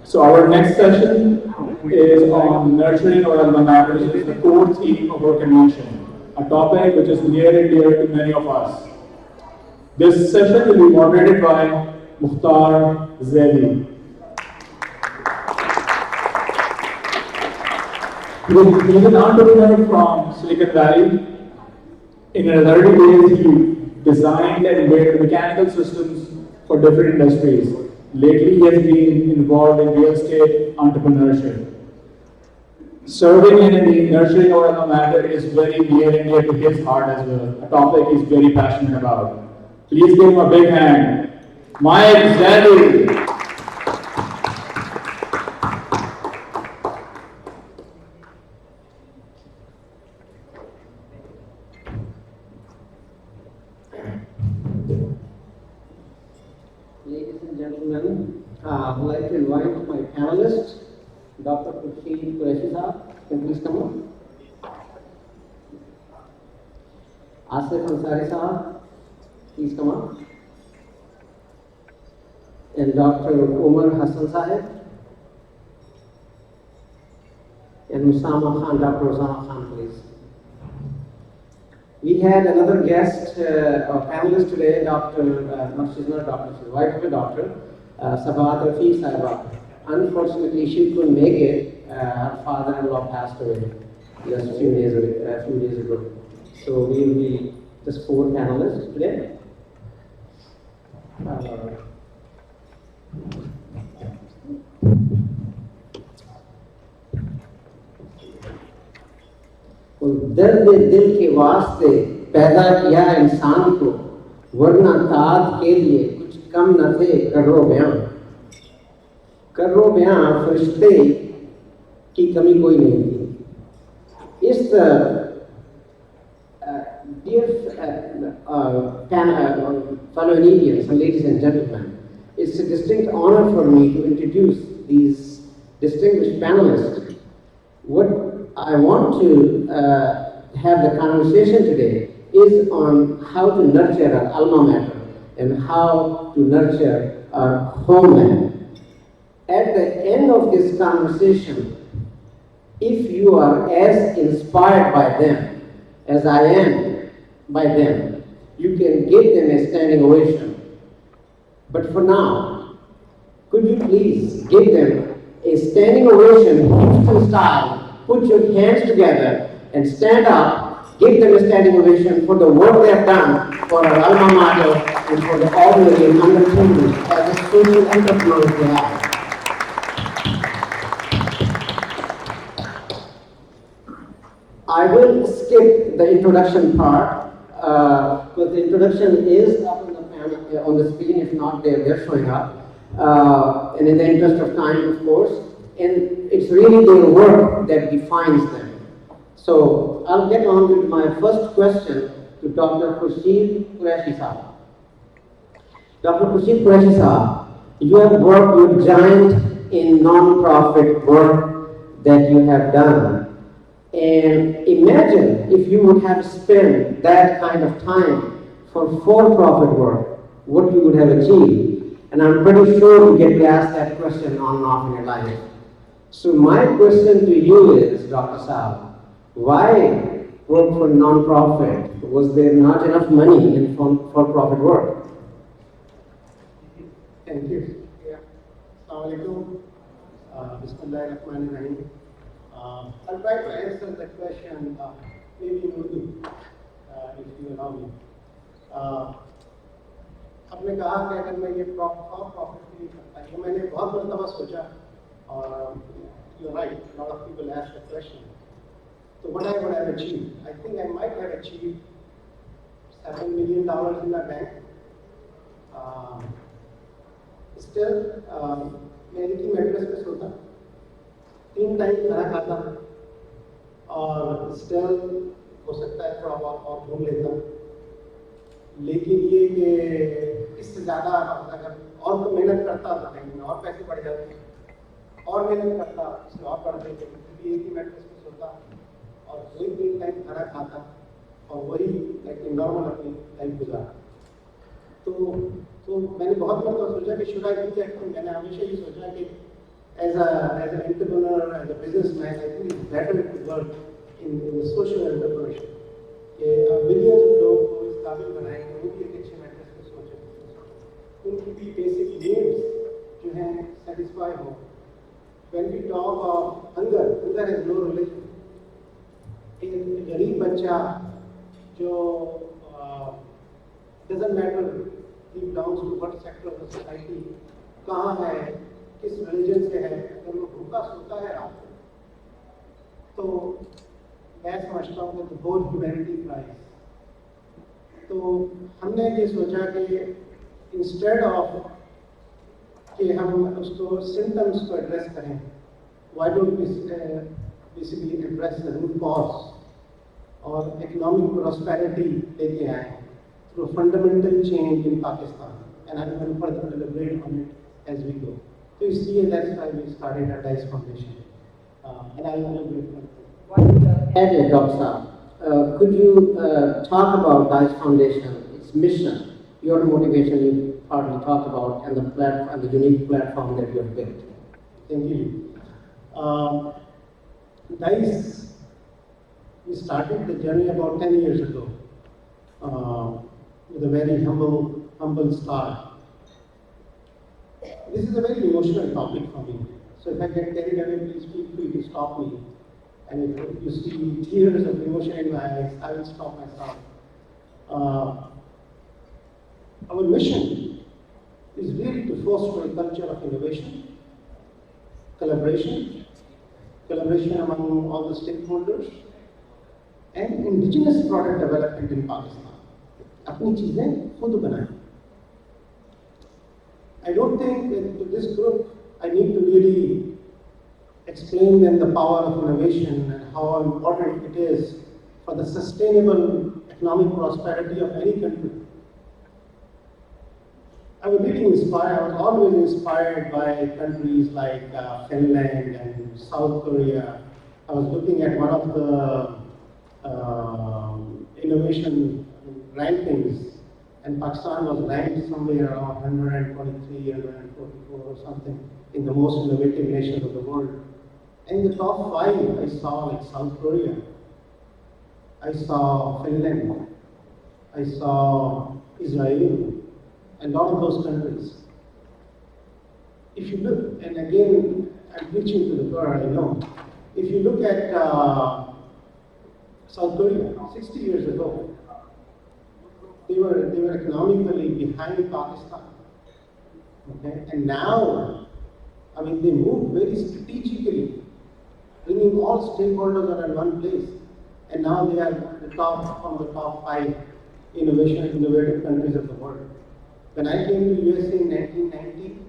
So our next session is on nurturing our alma mater, which is the core theme of our convention, a topic which is near and dear to many of us. This session will be moderated by Mukhtar Zaidi. He is an entrepreneur from Silicon Valley. In his early days, he designed and built mechanical systems for different industries. Lately, he has been involved in real estate entrepreneurship. Serving and nurturing our alma mater is very near and dear to his heart as well, a topic he's very passionate about. Please give him a big hand. Mike Zadi. Ladies and gentlemen, I'd like to invite my panelist, Dr. Khurshid Qureshi Sahab. Can you please come up? Asif Ansari Sahab, please come up. And Dr. Umar Hassan Sahib. And Usama Khan, Dr. Usama Khan, please. We had another guest, or panelist today, she's not doctor, she's wife of a doctor, Sabat Rafiq Sahiba. Unfortunately, she couldn't make it. Her father-in-law passed away just a few days ago. So we will be just 4 panelists today. दर्द दिल के वास्ते पैदा किया इंसान को, वरना ताद के लिए कुछ कम न थे कर्रो बयां फरिश्ते की कमी कोई नहीं थी। इस dear fellow Indians and ladies and gentlemen, it's a distinct honor for me to introduce these distinguished panelists. What I want to have the conversation today is on how to nurture our alma mater and how to nurture our homeland. At the end of this conversation, if you are as inspired by them as I am by them, you can give them a standing ovation. But for now, could you please give them a standing ovation, Houston style? Put your hands together and stand up, give them a standing ovation for the work they have done for our alma mater and for the ordinary and underprivileged as a social entrepreneurs they are. I will skip the introduction part, because the introduction is up on the screen. If not, they're showing up. And in the interest of time, of course, and it's really their work that defines them. So I'll get on with my first question to Dr. Khurshid Qureshi Sahab. Dr. Khurshid Qureshi Sahab, you have worked with giant in non-profit work that you have done. And imagine if you would have spent that kind of time for for-profit work, what you would have achieved. And I'm pretty sure you get to ask that question on and off in your life. So my question to you is, Dr. Saab, why work for non-profit? Was there not enough money in for-profit work? Thank you. Assalamualaikum. Bismillahirrahmanirrahim. I'll try to answer the question maybe in Urdu, if you allow me. आपने कहा कि अगर मैं ये profit के लिए करता है, मैंने बहुत मरतबा सोचा और you're right, a lot of people ask the question. So what I would have achieved? I think I might have achieved $7 million in my bank. Still, मैं एक ही मैट्रेस पे सोता, 3 टाइम खाना खाता और स्टिल हो सकता है थोड़ा बहुत और घूम लेता, लेकिन ये कि इससे ज़्यादा अगर और तो मेहनत करता तो कहीं और पैसे बढ़ जाते, और मेहनत करता इसमें और बढ़ जाते, क्योंकि एक ही मैट्रेस पे सोता और वही 3 टाइम खाना खाता और वही एक नॉर्मल अपनी लाइफ गुजारा। तो तो मैंने बहुत मरतबा सोचा कि should I do that thing. मैंने हमेशा ये सोचा कि as an entrepreneur, as a businessman, I think it's better to work in social entrepreneurship, कि मिलियंस ऑफ लोगों को इस काबिल बनाएं कि वो भी एक अच्छे मैट्रेस पे सोचें, उनकी भी बेसिक नीड्स जो हैं सेटिस्फाई हो। When we talk of hunger, hunger has no religion. एक गरीब बच्चा जो doesn't matter he belongs to what sector of the society, कहाँ है, किस religion से है, अगर वो भूखा सोता है रात को, तो मैं समझता हूँ कि whole humanity cries. तो हमने ये सोचा कि instead of कि हम उसको सिम्टम्स को एड्रेस करें, why don't we basically address the root cause और इकोनॉमिक प्रॉस्पेरिटी लेके आए through a fundamental change in Pakistan, and I'm going to further elaborate on it as we go. So इसलिए that's why we started a DICE Foundation, and I'll elaborate further. Add, Dr. Saab, could you talk about DICE Foundation, its mission, your motivation you partly talked about, and the platform, the unique platform that you have built? Thank you. DICE, we started the journey about 10 years ago with a very humble start. This is a very emotional topic for me. So if I get carried away, please feel free to stop me. And if you see tears of emotion in my eyes, I will stop myself. Our mission is really to foster a culture of innovation, collaboration among all the stakeholders, and indigenous product development in Pakistan. अपनी चीजें खुद बनाएं. I don't think that to this group I need to really explain them the power of innovation and how important it is for the sustainable economic prosperity of any country. I was really inspired, I was always inspired by countries like Finland and South Korea. I was looking at one of the innovation rankings, and Pakistan was ranked somewhere around 123, 144 or something in the most innovative nations of the world. And in the top 5, I saw like South Korea, I saw Finland, I saw Israel, and a lot of those countries. If you look, and again, I'm preaching to the choir, I know. If you look at South Korea, 60 years ago, they were economically behind Pakistan. Okay? And now, I mean, they moved very strategically, bringing all stakeholders are in one place. And now they are the top, from the top 5 innovative countries of the world. When I came to USA in 1990,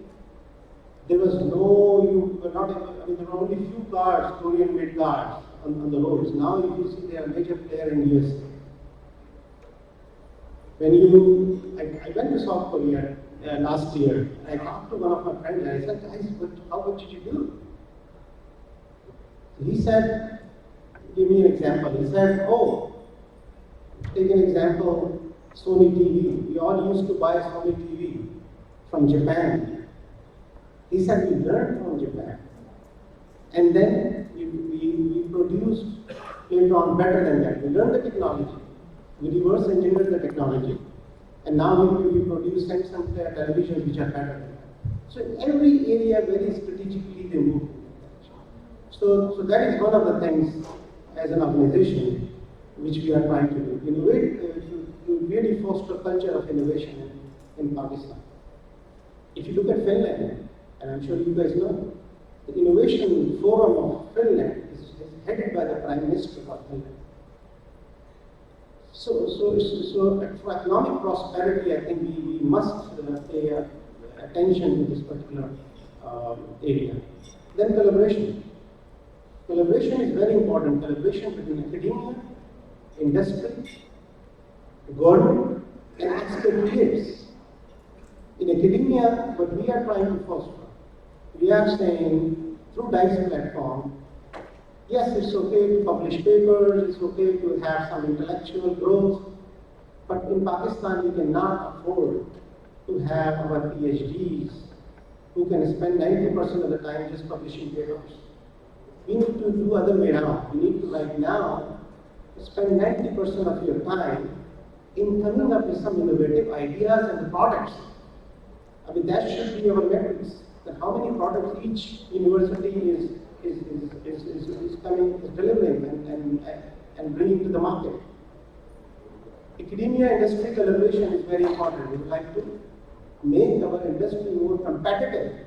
there was no, you were not able, I mean, there were only few cars, Korean-made cars on the roads. Now, if you see, they are a major player in USA. When I went to South Korea last year, I talked to one of my friends, and I said, guys, what did you do? He said, give me an example. He said, oh, take an example, Sony TV. We all used to buy Sony TV from Japan. He said, we learned from Japan. And then we produced later on better than that. We learned the technology. We reverse engineered the technology. And now we produce Samsung televisions which are better than that. So in every area, very strategically, they move. So that is one of the things as an organization which we are trying to do. Innovate, to really foster a culture of innovation in Pakistan. If you look at Finland, and I'm sure you guys know, the Innovation Forum of Finland is headed by the Prime Minister of Finland. So for economic prosperity, I think we must pay attention to this particular area. Then collaboration. Collaboration is very important. Collaboration between academia, industry, government, and expatriates. In academia, what we are trying to foster, we are saying through DICE platform, yes, it's okay to publish papers, it's okay to have some intellectual growth, but in Pakistan we cannot afford to have our PhDs who can spend 90% of the time just publishing papers. We need to do other way around. We need to right now spend 90% of your time in coming up with some innovative ideas and products. I mean, that should be our metrics. That how many products each university is delivering and bringing to the market. Academia industry collaboration is very important. We would like to make our industry more competitive,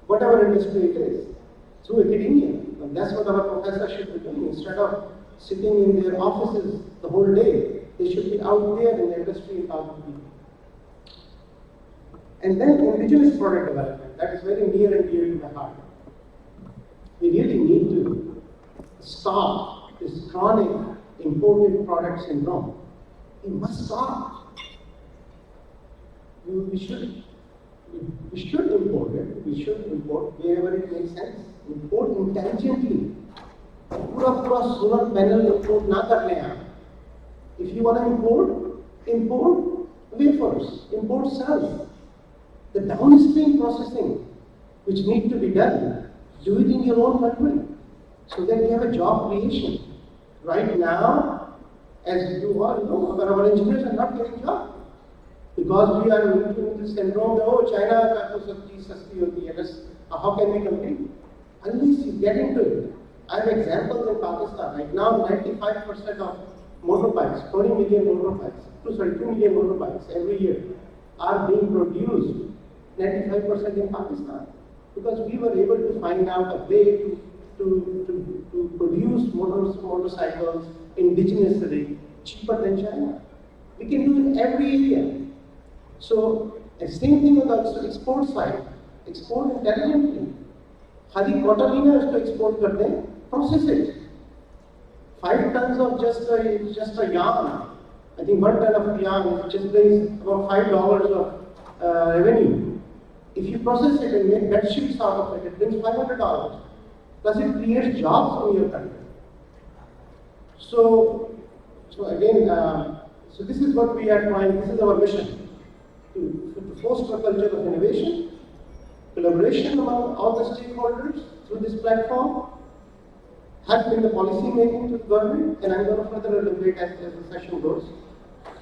whatever industry it is, through academia. And that's what our professors should be doing. Instead of sitting in their offices the whole day, they should be out there in the industry and talking to people. And then indigenous product development, that is very near and dear to my heart. We really need to stop this chronic imported product syndrome. We must stop. We should import it. We should import wherever it makes sense. Import intelligently. पूरा solar panel import ना कर लें आप. If you want to import wafers, import cells. The downstream processing, which need to be done, do it in your own country, so that you have a job creation. Right now, as you all know, our engineers are not getting jobs because we are into this syndrome that China का तो सब चीज सस्ती होती है. How can we compete? Unless you get into it. I have examples in Pakistan. Right now, 95% of motorbikes, 2 million motorbikes every year are being produced. 95% in Pakistan, because we were able to find out a way to produce motorcycles indigenously cheaper than China. We can do it in every area. So, the same thing on the export side. Export intelligently. Khadi quarterly na usko export kar dein, process it. 5 tons of just a yarn. I think 1 ton of yarn just brings about $5 of revenue. If you process it and make bed sheets out of it, it brings $500. Plus it creates jobs in your country. So again, so this is what we are trying, this is our mission, to foster a culture of innovation, collaboration among all the stakeholders through this platform, help in the policy making to the government, and I'm going to further elaborate as the session goes,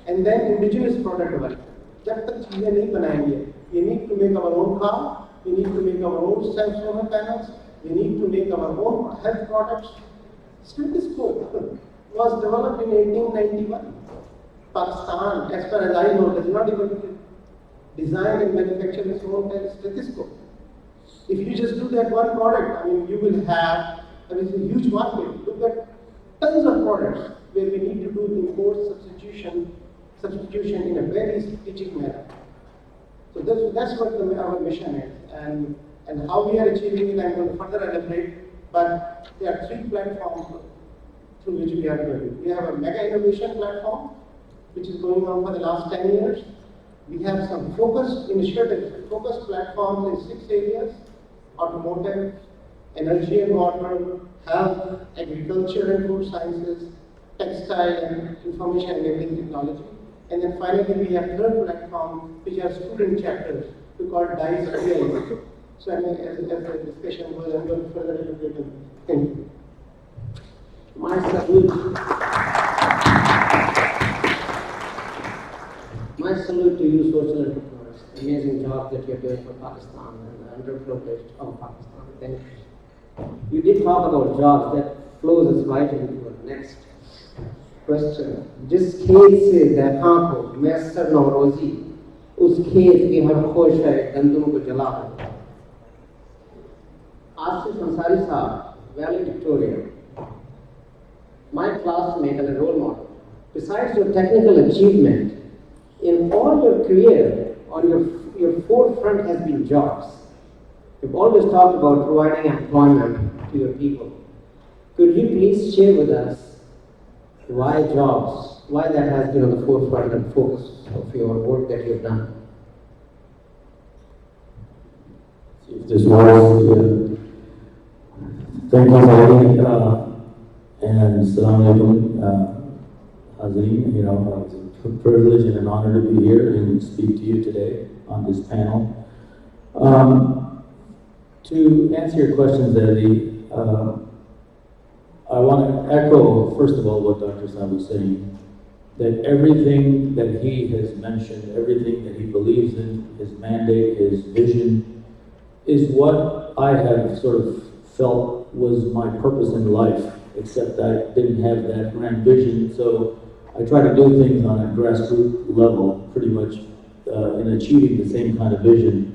and then indigenous product development. जब तक चीजें नहीं बनाएंगे, we need to make our own car, we need to make our own solar panels, we need to make our own health products. Stethoscope was developed in 1891. Pakistan, as far as I know, does not even design and manufacture its own stethoscope. If you just do that one product, I mean, you will have a huge market. Look at tons of products where we need to do import substitution in a very strategic manner. So that's what our mission is, and how we are achieving it, I'm going to further elaborate. But there are 3 platforms through which we are doing. We have a mega innovation platform, which is going on for the last 10 years. We have some focused initiatives, focused platforms in 6 areas: automotive, energy and water, health, agriculture and food sciences, textile and information and enabling technology. And then finally, we have 3rd platform, which are student chapters, we call DICE PIs. So I mean, as the discussion goes, I'm going to further elaborate on it. Thank you. My salute to you, social entrepreneurs. Amazing job that you're doing for Pakistan and the underprivileged of Pakistan. Thank you. You did talk about jobs. That flows us right into our next question. जिस खेत से देखा को मैसर नौरोजी, उस खेत की हर खोश है गंदम को जला है. आसिफ अंसारी साहब, valedictorian, my classmate and a role model. Besides your technical achievement, in all your career, on your forefront has been jobs. You've always talked about providing employment to your people. Could you please share with us why jobs, why that has been on the forefront and focus of your work that you've done? If this was, thank you, Zaidi, and Assalamu alaikum, Hazreen. It's a privilege and an honor to be here and speak to you today on this panel. To answer your questions, Eddie, I want to echo, first of all, what Dr. Saab was saying, that everything that he has mentioned, everything that he believes in, his mandate, his vision, is what I have sort of felt was my purpose in life, except I didn't have that grand vision, so I try to do things on a grassroots level, pretty much, in achieving the same kind of vision.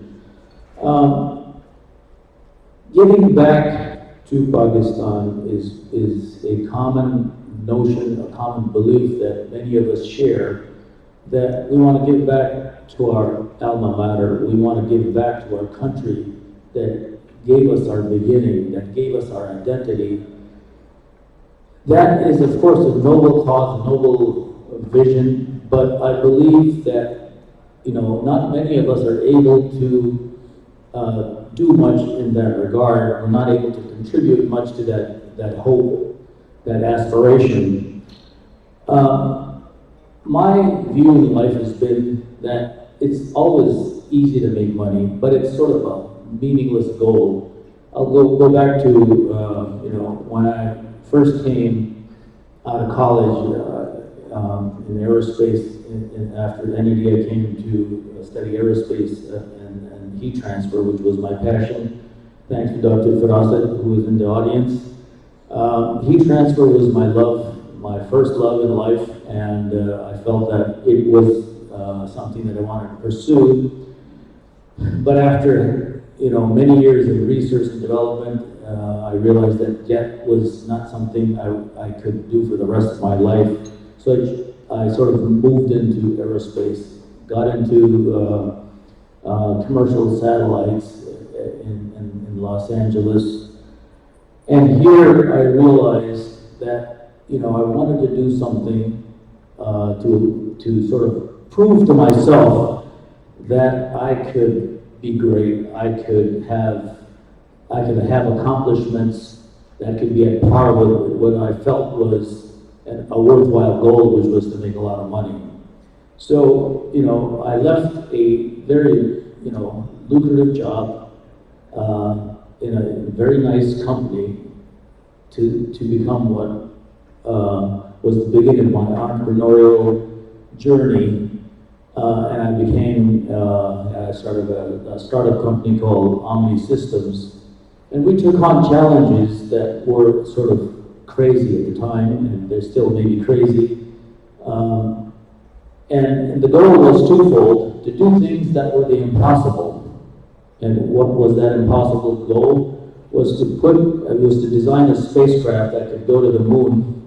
Giving back to Pakistan is a common notion, a common belief that many of us share, that we want to give back to our alma mater, we want to give back to our country that gave us our beginning, that gave us our identity. That is, of course, a noble cause, a noble vision, but I believe that, not many of us are able to do much in that regard. We're not able to contribute much to that hope, that aspiration. My view in life has been that it's always easy to make money, but it's sort of a meaningless goal. I'll go back to, when I first came out of college in aerospace, after NED I came to study aerospace and heat transfer, which was my passion. Thanks to Dr. Firasat, who is in the audience. Heat transfer was my love, my first love in life, and I felt that it was something that I wanted to pursue. But after many years of research and development, I realized that was not something I could do for the rest of my life. So I sort of moved into aerospace, got into commercial satellites in Los Angeles. And here I realized that, I wanted to do something to sort of prove to myself that I could be great, I could have accomplishments that could be at par with what I felt was a worthwhile goal, which was to make a lot of money. So, I left a very, lucrative job in a very nice company to become what was the beginning of my entrepreneurial journey. And I became, I started a startup company called Omni Systems. And we took on challenges that were sort of crazy at the time, and they're still maybe crazy. And the goal was twofold: to do things that were the impossible. And what was that impossible goal? Was to design a spacecraft that could go to the moon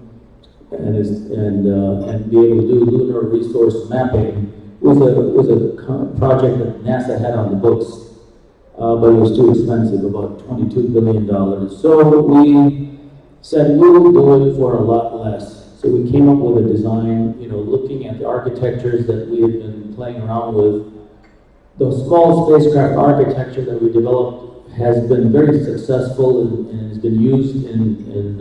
and be able to do lunar resource mapping. It was a project that NASA had on the books, but it was too expensive, about $22 billion. So we said we'll do it for a lot less. So we came up with a design, looking at the architectures that we had been playing around with. The small spacecraft architecture that we developed has been very successful and has been used in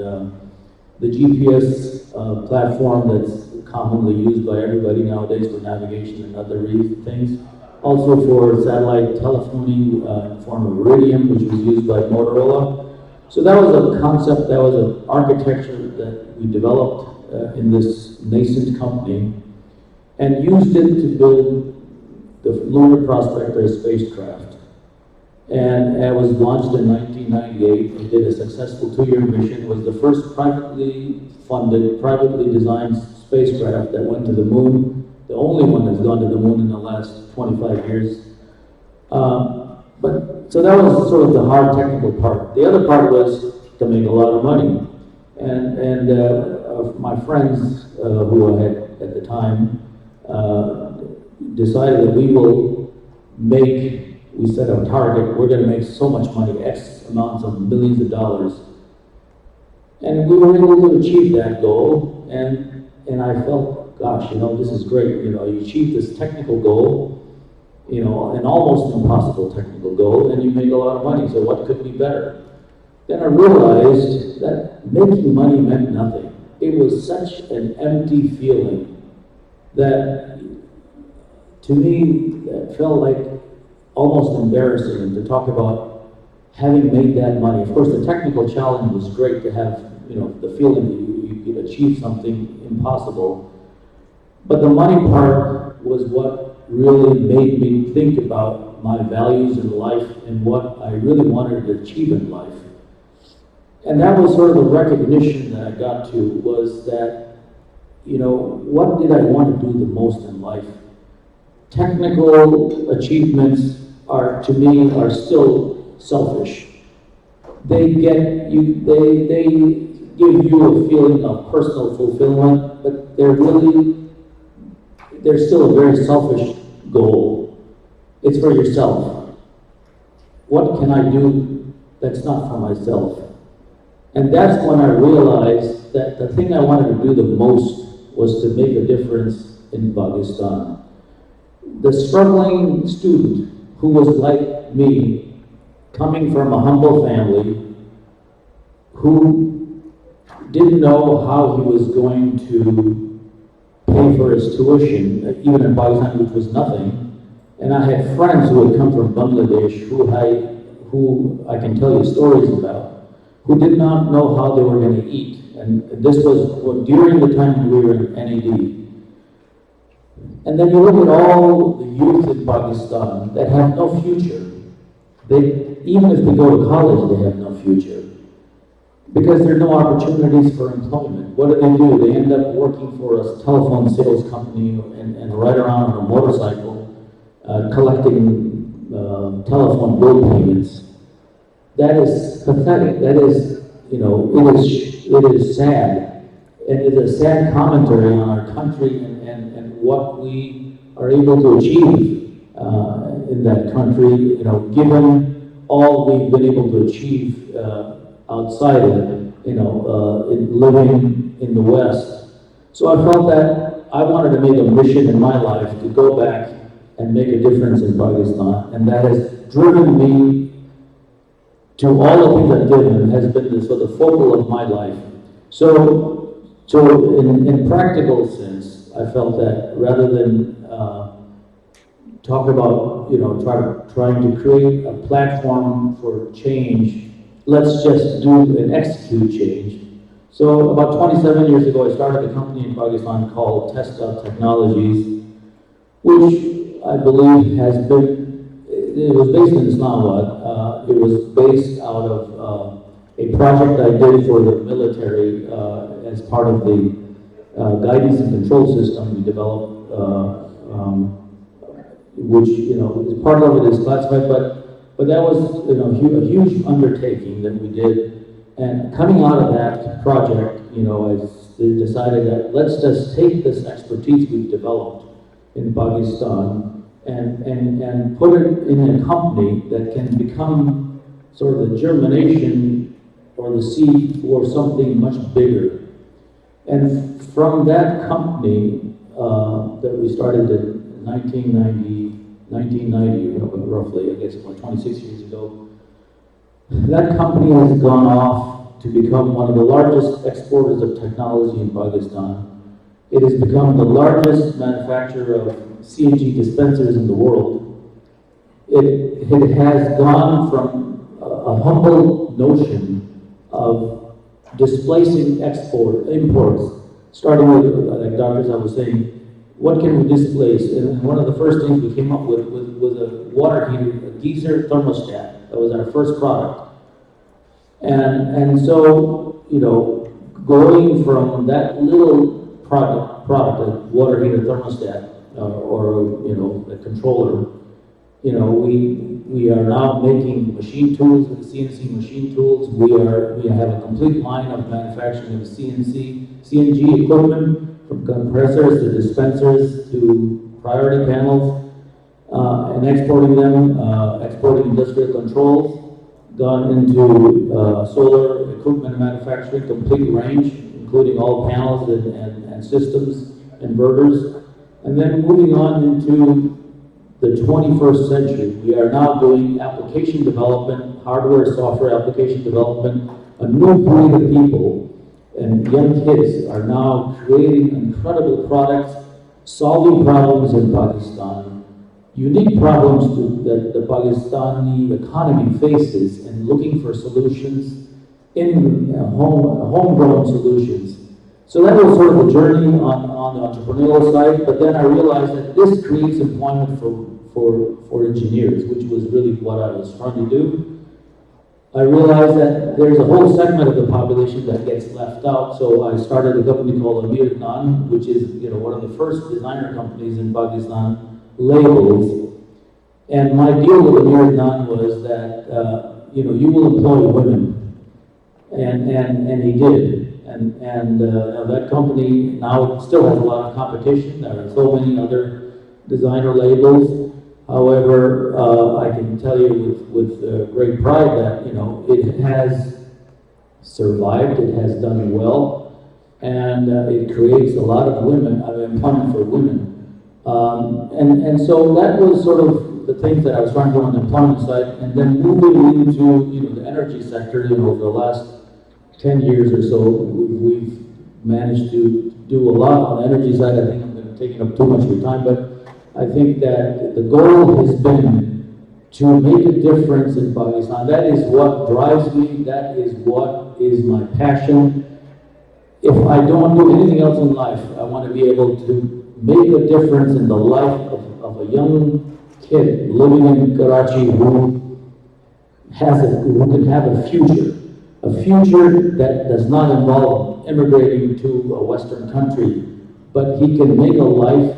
the GPS platform that's commonly used by everybody nowadays for navigation and other things. Also for satellite telephony in the form of Iridium, which was used by Motorola. So that was a concept, that was an architecture that we developed in this nascent company and used it to build the Lunar Prospector spacecraft. And it was launched in 1998. It did a successful 2-year mission. It was the first privately funded, privately designed spacecraft that went to the moon. The only one that's gone to the moon in the last 25 years. So that was sort of the hard technical part. The other part was to make a lot of money. And my friends who I had at the time decided that we set a target, we're going to make so much money, X amounts of millions of dollars. And we were able to achieve that goal, and I felt, gosh, this is great. You achieve this technical goal, an almost impossible technical goal, and you make a lot of money, so what could be better? Then I realized that making money meant nothing. It was such an empty feeling. that to me, that felt like almost embarrassing to talk about having made that money. Of course, the technical challenge was great to have, the feeling that you could achieve something impossible. But the money part was what really made me think about my values in life and what I really wanted to achieve in life. And that was sort of the recognition that I got to, was that, what did I want to do the most in life? Technical achievements are still selfish. They give you a feeling of personal fulfillment, but they're still a very selfish goal. It's for yourself. What can I do that's not for myself? And that's when I realized that the thing I wanted to do the most was to make a difference in Pakistan. The struggling student who was like me, coming from a humble family, who didn't know how he was going to pay for his tuition, even in Pakistan, which was nothing. And I had friends who had come from Bangladesh who I can tell you stories about, who did not know how they were going to eat. And this was during the time we were in NED. And then you look at all the youth in Pakistan that have no future. Even if they go to college, they have no future. Because there are no opportunities for employment. What do? They end up working for a telephone sales company and ride around on a motorcycle, collecting telephone bill payments. That is pathetic. That is, it is sad. And it is a sad commentary on our country and what we are able to achieve in that country, given all we've been able to achieve outside of it, in living in the West. So I felt that I wanted to make a mission in my life to go back and make a difference in Pakistan, and that has driven me to all the things I've done and has been the focal of my life. So in practical sense, I felt that rather than talk about, trying to create a platform for change, let's just do and execute change. So about 27 years ago, I started a company in Pakistan called Testa Technologies, which I believe it was based in Islamabad. It was based out of a project I did for the military as part of the guidance and control system we developed, which, part of it is classified, but that was, a huge undertaking that we did. And coming out of that project, I decided that let's just take this expertise we've developed in Pakistan and put it in a company that can become sort of the germination or the seed for something much bigger. And from that company that we started in 1990, roughly, I guess about 26 years ago, that company has gone off to become one of the largest exporters of technology in Pakistan. It has become the largest manufacturer of CNG dispensers in the world. It has gone from a humble notion of displacing imports, starting with, like doctors I was saying, what can we displace? And one of the first things we came up with was a water heater, a geyser thermostat. That was our first product. And so, going from that little product, a water heater thermostat, or a controller, we are now making machine tools and CNC machine tools. We have a complete line of manufacturing of CNG equipment, from compressors to dispensers to priority panels, and exporting them, exporting industrial controls, gone into solar equipment manufacturing, complete range, including all panels and systems, inverters, and then moving on into the 21st century. We are now doing application development, hardware, software application development. A new breed of people and young kids are now creating incredible products solving problems in Pakistan, unique problems that the Pakistani economy faces, and looking for solutions in homegrown solutions. So that was sort of the journey on the entrepreneurial side, but then I realized that this creates employment for engineers, which was really what I was trying to do. I realized that there's a whole segment of the population that gets left out, so I started a company called NED, which is one of the first designer companies in Pakistan, labels. And my deal with NED was that you will employ women, and he did. And that company now still has a lot of competition. There are so many other designer labels. However, I can tell you with great pride that it has survived. It has done well, and it creates a lot of employment for women. And so that was sort of the things that I was trying to do on the employment side, and then moving into the energy sector. Over the last 10 years or so, we've managed to do a lot on the energy side. I think I'm taking up too much of your time, but I think that the goal has been to make a difference in Pakistan. That is what drives me. That is what is my passion. If I don't do anything else in life, I want to be able to make a difference in the life of a young kid living in Karachi who can have a future that does not involve immigrating to a Western country, but he can make a life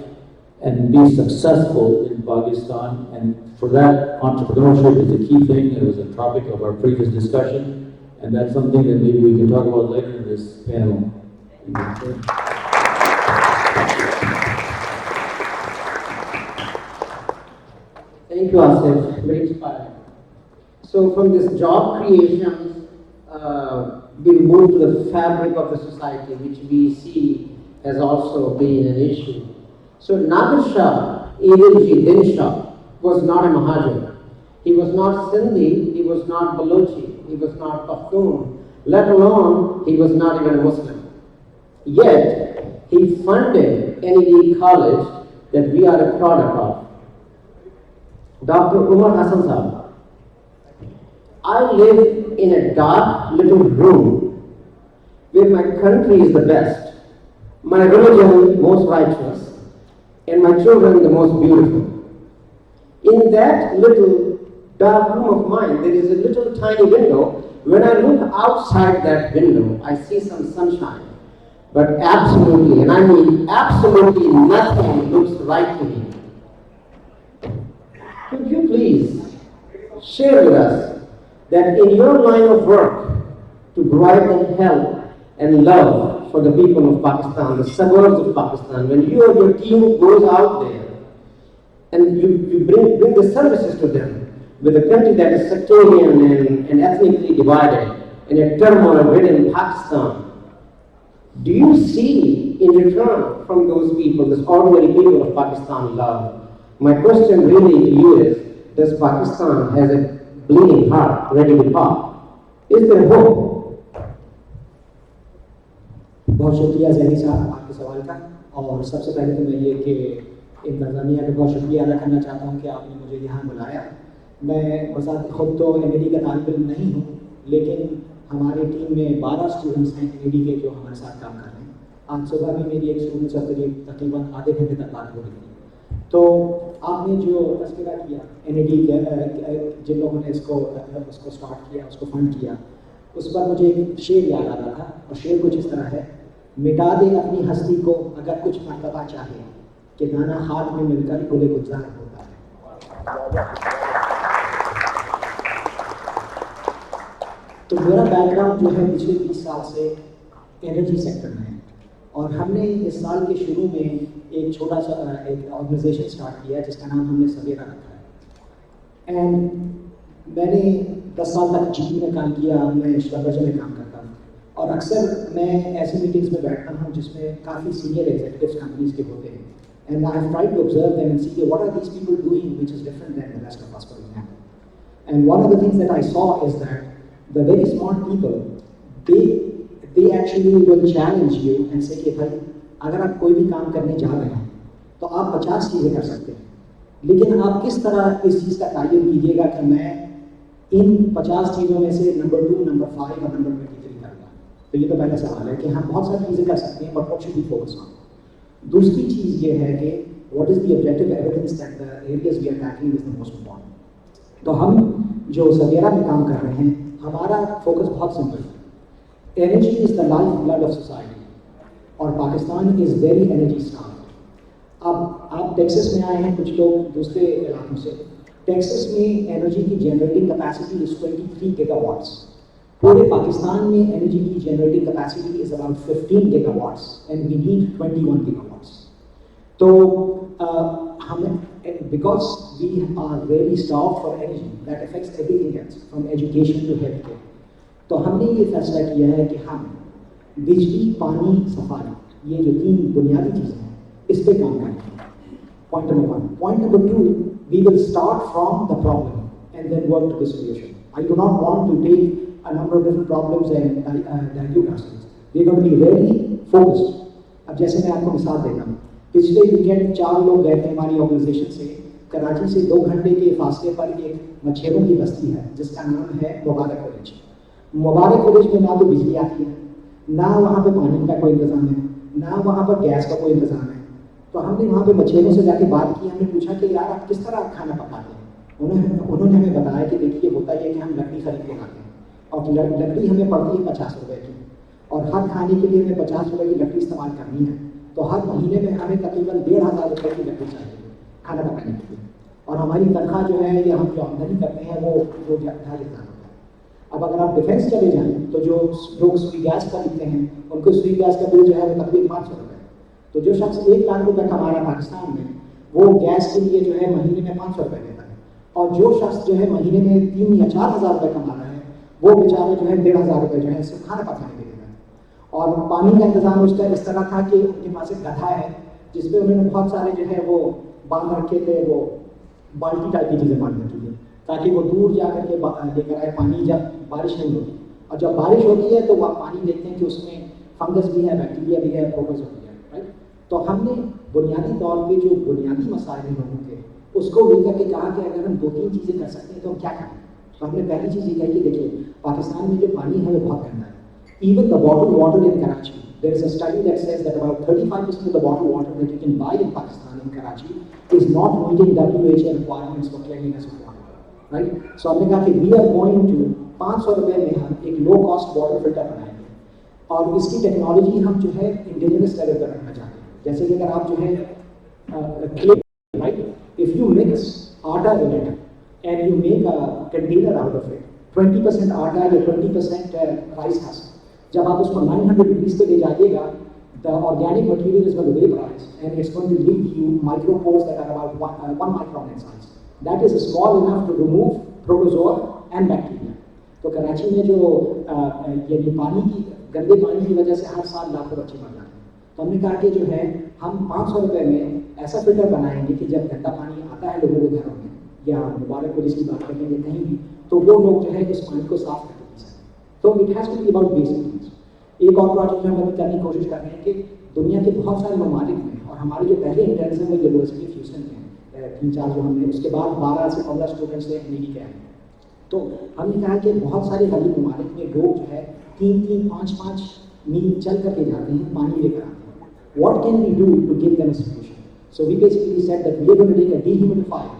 and be successful in Pakistan. And for that, entrepreneurship is a key thing. It was a topic of our previous discussion, and that's something that maybe we can talk about later in this panel. Thank you, Asif. Very inspiring. So from this job creation, we move to the fabric of the society, which we see has also been an issue. So Nadir Shah, Evilji Din Shah, was not a Mahajir. He was not Sindhi, he was not Balochi, he was not Pashtun, let alone he was not even a Muslim. Yet, he funded NED College that we are a product of. Dr. Umar Hassan Sahab, I live in a dark little room where my country is the best, my religion most righteous, and my children the most beautiful. In that little dark room of mine, there is a little tiny window. When I look outside that window, I see some sunshine. But absolutely, and I mean absolutely nothing looks right to me. Could you please share with us that in your line of work to provide the help and love for the people of Pakistan, the suburbs of Pakistan, when you and your team goes out there and you bring the services to them with a country that is sectarian and ethnically divided in a turmoil within Pakistan, do you see in return from those people, this ordinary people of Pakistan, love? My question really to you is, does Pakistan has a bleeding heart ready to pop? Is there hope? बहुत शुक्रिया ज़ैनी साहब आपके सवाल का। और सबसे पहले तो मैं ये कि इंतज़ामिया का बहुत शुक्रिया अदा करना चाहता हूँ कि आपने मुझे यहाँ बुलाया। मैं बज़ात खुद तो NED का तालिब इल्म नहीं हूँ, लेकिन हमारी टीम में 12 स्टूडेंट्स हैं NED के जो हमारे साथ काम कर रहे हैं। आज सुबह भी मेरी एक स्टूडेंट से तकरीबन आधे घंटे तक बात हो रही थी। तो आपने जो तस्करा किया NED जिन लोगों ने उसको स्टार्ट किया, उसको फंड किया, उस पर मुझे एक शेर याद आ रहा था, और शेर कुछ इस तरह है, मिटा दे अपनी हस्ती को अगर कुछ मर्तबा चाहे, कि दाना हाथ में मिलकर गुले गुलजार होता है। तो मेरा बैकग्राउंड जो है पिछले 20 साल से एनर्जी सेक्टर में है, और हमने इस साल के शुरू में एक छोटा सा एक ऑर्गेनाइजेशन स्टार्ट किया जिसका नाम हमने सवेरा रखा है। एंड मैंने 10 साल तक GE में काम किया, मैं श्रवज में काम करता हूँ, और अक्सर मैं ऐसे मीटिंग्स में बैठता हूँ जिसमें काफ़ी सीनियर एग्जीक्यूटिव्स कंपनीज के होते हैं, and I have tried to observe them and see what are these people doing which is different than the rest of us, for example. And one of the things that I saw is that the very smart people they actually will challenge you and say कि भाई अगर आप कोई भी काम करने जा रहे हैं तो आप 50 चीज़ें कर सकते हैं, लेकिन आप किस तरह इस चीज़ का तायन कीजिएगा कि मैं इन 50 चीज़ों में से नंबर 2, नंबर 5 और नंबर 23 करूँगा। तो ये तो पहला सवाल है कि हम बहुत सारी चीज़ें कर सकते हैं, but what should we focus on. दूसरी चीज़ ये है कि what is the objective evidence that the areas we are tackling is the most important. तो हम जो सवेरा में काम कर रहे हैं, हमारा फोकस बहुत सिंपल है। Energy is the life blood of society, और Pakistan is very energy starve. अब आप टेक्सास में आए हैं, कुछ लोग दूसरे इलाकों से। टेक्सास में एनर्जी की जनरेटिंग कैपेसिटी इज 23 गीगावाट्स। पूरे पाकिस्तान में एनर्जी की generating capacity is about 15 gigawatts and we need 21 gigawatts. तो हमें because we are very starved for energy that affects everything else from education to health care. तो हमने ये फैसला किया है कि हम बिजली, पानी, सफाई, ये जो 3 बुनियादी चीज़ें हैं, इस पे काम करेंगे। Point number 1. Point number 2, we will start from the problem and then work to the solution. I do not want to take a number of different problems and dilute ourselves. We are going to be very focused. अब जैसे मैं आपको मिसाल देता हूँ, पिछले weekend 4 लोग गए थे हमारी ऑर्गेनाइजेशन से, कराची से 2 घंटे के फासले पर एक मछेरों की बस्ती है जिसका नाम है मुबारक विलेज। मुबारक विलेज में ना तो बिजली आती है, ना वहाँ पे पानी का कोई इंतज़ाम है, ना वहाँ पर गैस का कोई इंतज़ाम है। तो हमने वहाँ पे मछेरों से जाके बात की, हमने पूछा कि यार आप किस तरह खाना पकाते हैं। उन्होंने हमें बताया कि देखिए होता ये कि हम लकड़ी खरीद के लाते हैं, और लकड़ी हमें पड़ती है 50 रुपये की, और हर खाने के लिए हमें 50 रुपये की लकड़ी इस्तेमाल करनी है। तो हर महीने में हमें तकरीबन 1500 रुपये की लकड़ी चाहिए खाना पकाने के लिए, और हमारी तनख्वाह जो है या हम जो आमदनी करते हैं वो 2,500 रुपये है। अब अगर आप डिफेंस चले जाएँ तो जो लोग सुई गैस खरीदते हैं, उनको सुई गैस का बिल जो है वो तकरीबन 500 रुपये। तो जो शख्स 1 लाख रुपए कमा रहा है पाकिस्तान में, वो गैस के लिए जो है महीने में 500 रुपये देता है, और जो शख्स जो है महीने में 3 या 4 हज़ार रुपये कमा रहा है, वो बेचारा जो है 1,500 रुपये जो है सिर्फ खाना पकाने के देता है। और पानी का इंतजाम उसका इस तरह था कि उनके पास एक गधा है जिसपे उन्होंने बहुत सारे जो है वो बांध रखे थे, वो बाल्टी टाइप की चीज़ें बांध रखी थी ताकि वो दूर जा करके लेकर आए पानी जब बारिश नहीं होती। और जब बारिश होती है तो वह पानी देखते हैं कि उसमें फंगस भी है, बैक्टीरिया भी है, प्रोटोज भी है, राइट। तो हमने बुनियादी तौर पे जो बुनियादी मसाइल लोगों के उसको लेकर के कहा कि अगर हम 2-3 चीज़ें कर सकते हैं तो हम क्या करें। तो हमने पहली चीज़ ये कही कि देखिए पाकिस्तान में जो पानी है वो बहुत गंदा है। Even the bottle water in Karachi, there is a study that says that about 35% of the bottle water that you can buy in Pakistan in Karachi is not meeting WHO requirements for cleanliness of water, right. So हमने कहा कि we are going to 500 रुपये में हम एक low cost water filter बनाएंगे, और इसकी टेक्नोलॉजी हम जो है इंडिजिनस लेवल पर रखना चाहते हैं। जैसे कि अगर आप जो है राइट, इफ यू मिक्स आटा in it and you make a container out of it, 20% आटा या 20% राइस हस्क, जब आप उसको 900 डिग्रीज पे ले जाइएगा, the organic material is going to vaporize and it's going to leave you micropores that are about 1 micron in size, that is small enough to remove protozoa and bacteria. तो कराची में जो यानी पानी की गंदे पानी की वजह से हर साल लाखों बच्चे मर जाते हैं। तो हमने कहा कि जो है हम 500 रुपये में ऐसा फिल्टर बनाएंगे कि जब गंदा पानी आता है लोगों के घरों में या मुबारक पुलिस की बात करें या कहीं भी, तो वो लोग जो है इस पानी को साफ करके पी सकें। तो it has to be about basic things. एक और प्रोजेक्ट में हम अभी करने की कोशिश कर रहे हैं कि दुनिया के बहुत सारे ममालिक में, और हमारे जो पहले इंटर्न्स हैं वो यूनिवर्सिटी फ्यूजन के हैं, 3-4 जो हमने, उसके बाद 12 से 15 स्टूडेंट्स ने NED के हैं। तो हमने कहा कि बहुत सारे गरीब ममालिक में लोग जो है 3-3, 5-5 मील चल करके जाते हैं, पानी लेकर आते हैं। What can we do to give them a solution? So we basically said that we are going to take a dehumidifier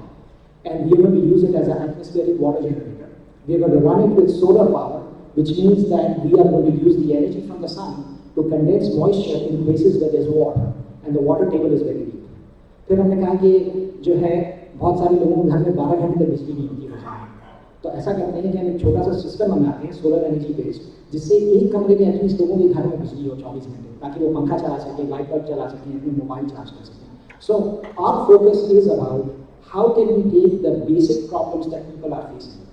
and we are going to use it as an atmospheric water generator. We are going to run it with solar power, which means that we are going to use the energy from the sun to condense moisture in places where there's water and the water table is very deep. फिर हमने कहा कि जो है बहुत सारे लोगों के घर में 12 घंटे तक बिजली नहीं होती है, तो ऐसा करते हैं कि हम एक छोटा सा सिस्टम बनाते हैं सोलर एनर्जी बेस्ड, जिससे एक कमरे में एटलीस्ट लोगों के घर में बिजली हो 24 घंटे, ताकि वो पंखा चला सकें, लाइट बल्ब चला सकें, अपने मोबाइल चार्ज कर सकें। So our focus is about how can we take the basic problems that people are facing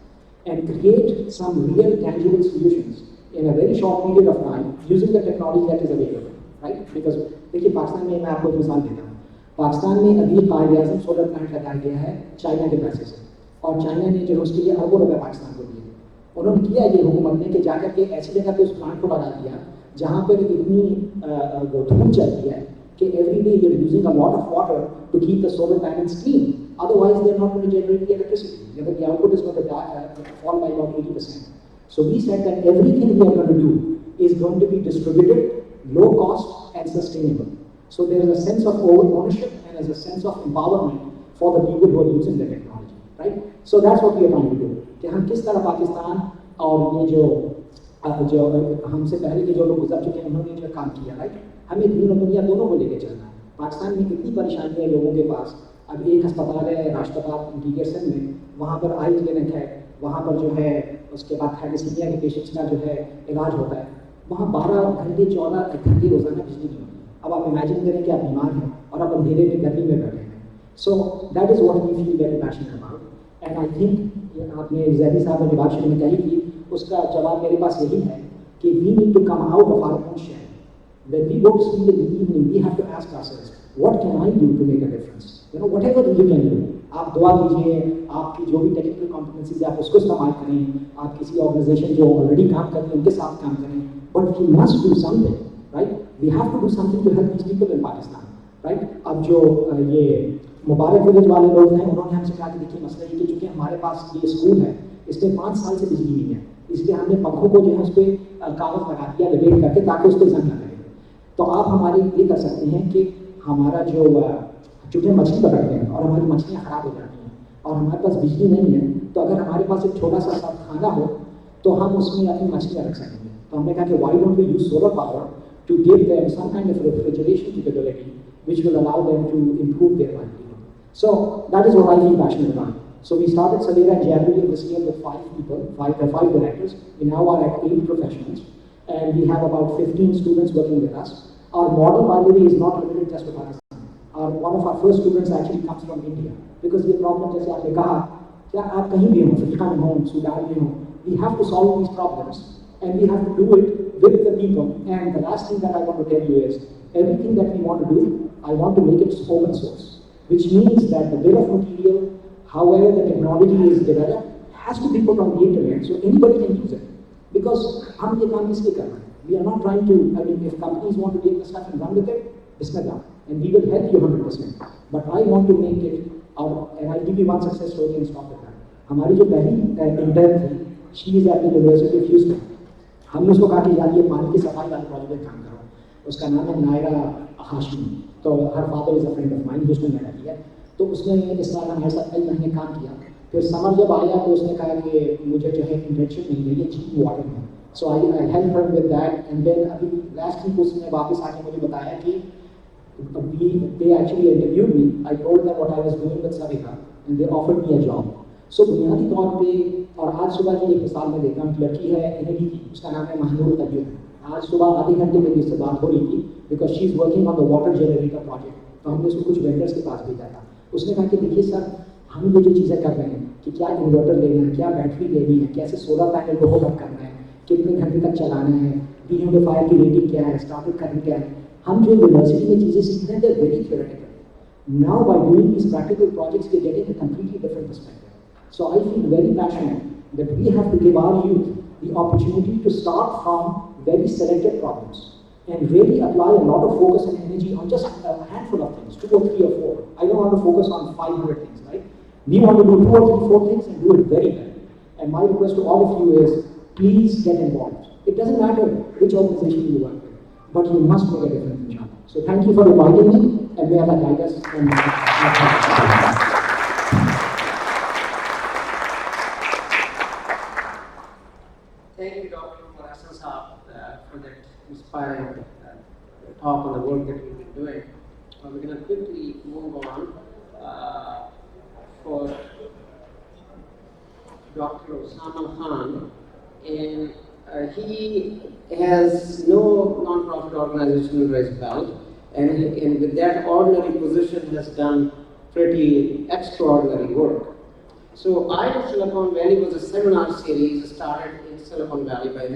and create some real tangible solutions in a very short period of time using the technology that is available, right. Because देखिए पाकिस्तान में, मैं आपको एक मिसाल देता हूँ, पाकिस्तान में अभी कायद-ए-आज़म सोलर प्लांट लगाया गया है चाइना के पैसे से, और चाइना ने जो उसके लिए अरबों रुपए पाकिस्तान को दिए। उन्होंने किया ये हुकूमत ने कि जाकर के ऐसी जगह पे उस प्लांट को लगा दिया जहाँ पर इतनी वो धूल चलती है कि every day you're using a lot of water to keep the solar panels clean. Otherwise, they're not going to generate the electricity. The output is going to fall by about 80%. So we said that everything we are going to do is going to be distributed, low cost, and sustainable. So there is a sense of ownership and there's a sense of empowerment for the people who are using the technology, right? So that's what we are trying to do. कि हम किस तरह पाकिस्तान और ये जो हमसे पहले के जो लोग गुजर चुके हैं उन्होंने जो काम किया, राइट? हमें दीन और दुनिया दोनों को लेकर चलना है। पाकिस्तान में कितनी परेशानी है लोगों के पास। अब एक अस्पताल है राष्ट्रपाल इंटीरियर सेल में, वहाँ पर आई क्लिनिक है, वहाँ पर जो है उसके बाद थैलेसीमिया के पेशेंट्स का जो है इलाज होता है, वहाँ 12 घंटे 14 घंटे रोजाना बिजली नहीं होती। अब आप इमेजिन करें कि आप बीमार हैं और आप अंधेरे में गर्मी में बैठे हैं। So that is what we feel very passionate about, and I think आपने जैदी साहब ने जो बात शुरू में कही थी उसका जवाब मेरे पास यही है कि we need to come out of our own shell. When we go to sleep in the evening, we have to ask ourselves, what can I do to make a difference? You know, whatever you can do. आप दुआ कीजिए, आपकी जो भी technical competencies है आप उसको इस्तेमाल करें, आप किसी ऑर्गेनाइजेशन जो ऑलरेडी काम कर रही है उनके साथ काम करें, but we must do something, right? We have to do something to help these people in Pakistan, right? अब जो ये मुबारक विलेज वाले लोग हैं उन्होंने हमसे कहा कि देखिए मसला ये कि चूँकि हमारे पास ये स्कूल है इसमें 5 साल से बिजली नहीं है, इसलिए हमने पंखों को जो है उस पर कागज़ लगा दिया लिबरेट करके ताकि उस पर जंग ना लगे। तो आप हमारे ये कर सकते हैं कि हमारा जो चूँकि मछली पकड़ते हैं और हमारी मछलियाँ ख़राब हो जाती हैं और हमारे पास बिजली नहीं है, तो अगर हमारे पास एक छोटा सा खाना हो तो हम उसमें अपनी मछलियाँ रख सकेंगे। तो हमने कहा कि why don't we use solar power to give them some kind of refrigeration capability which will allow them to improve their livelihood. So that is what I feel passionate about. So we started Salera in January of this year with 5 people, 5 directors. We now are at 8 professionals, and we have about 15 students working with us. Our model, by the way, is not limited just to Pakistan. One of our first students actually comes from India, because ये problem जैसे आपने कहा, क्या आप कहीं भी हो, Africa में हो, सूडान में हो, we have to solve these problems, and we have to do it with the people. And the last thing that I want to tell you is, everything that we want to do, I want to make it open source, which means that the bill of material, however the technology is developed, has to be put on the internet so anybody can use it. Because हम ये काम इसलिए कर रहे हैं. We are not trying to, I mean, if companies want to take the stuff and run with it, bismillah, and we will help you 100%. But I want to make it out, and I'll give you one success story and stop with that. हमारी जो पहली intern थी, she is at the University of Houston. हमने उसको कहा कि यार ये पानी की सफाई वाले प्रोजेक्ट में काम करो. उसका नाम है नायरा हाशमी. तो her father is a friend of mine, Houston में रहती है. तो उसने इस साल हमारे साथ कई महीने काम किया. फिर समर जब आया तो उसने कहा कि मुझे जो है इंटर्नशिप मिल गई है चीप वाटर में. So I help her with that, and then अभी लास्ट वीक उसने वापस आके मुझे बताया कि they actually interviewed me. I told them what I was doing with Savita, and they offered me a job. So बुनियादी तौर पे, और आज सुबह की एक मिसाल मैं देता हूँ, एक लड़की है NED की, उसका नाम है महनूर तैयब. आज सुबह आधे घंटे में इससे बात हो रही थी, because she is working on the water generator project. तो हमने उसको कुछ वेंडर्स के पास भेजा था. उसने कहा कि देखिए सर, हम ये जो चीज़ें कर रहे हैं कि क्या इन्वर्टर लेना है, क्या बैटरी लेनी है, कैसे सोलर पैनल को होल्ड करना है, कितने घंटे तक चलाना है, डिह्यूमिडिफायर की रेटिंग क्या है, स्टार्टर करंट क्या है. हम जो यूनिवर्सिटी में चीज़ें सीख रहे हैं, they very theoretical. Now by doing these practical projects we are getting a completely different perspective. So I feel very passionate that we have to give our youth the opportunity to start from very selected problems and really apply a lot of focus and energy on just a handful of things, 2 or 3 or 4. I don't want to focus on 500 things, right? We want to do 2 or 3, 4 things and do it very well. And my request to all of you is, please get involved. It doesn't matter which organization you work with, but you must make a difference, inshallah. So thank you for inviting me, and may Allah guide us. Thank you, Dr. Marasan Saab, for that inspiring talk on the work that we've been doing. We're going to quickly move on for Dr. Osama Khan, and he has no non-profit organization under his belt, and with that ordinary position has done pretty extraordinary work. So, I of Silicon Valley was a seminar series started in Silicon Valley by